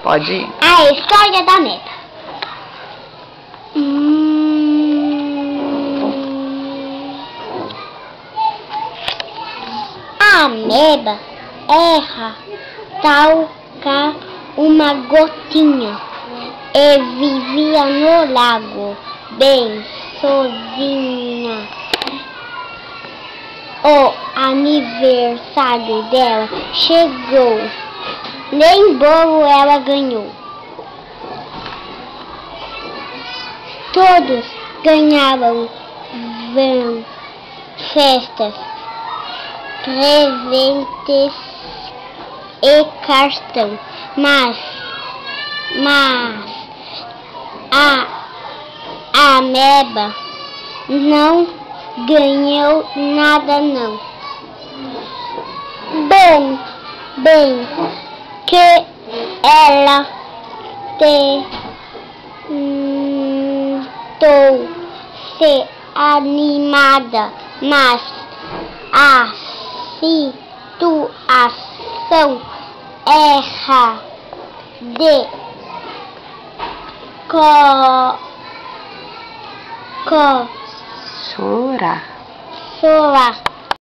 Pode ir. A história da ameba. A ameba erra tal que uma gotinha e vivia no lago bem sozinha. O aniversário dela chegou, nem bolo ela ganhou. Todos ganhavam festas, presentes e cartão, mas a ameba não ganhou nada não. Bem que ela tentou ser animada, mas a situação erra de Chorar.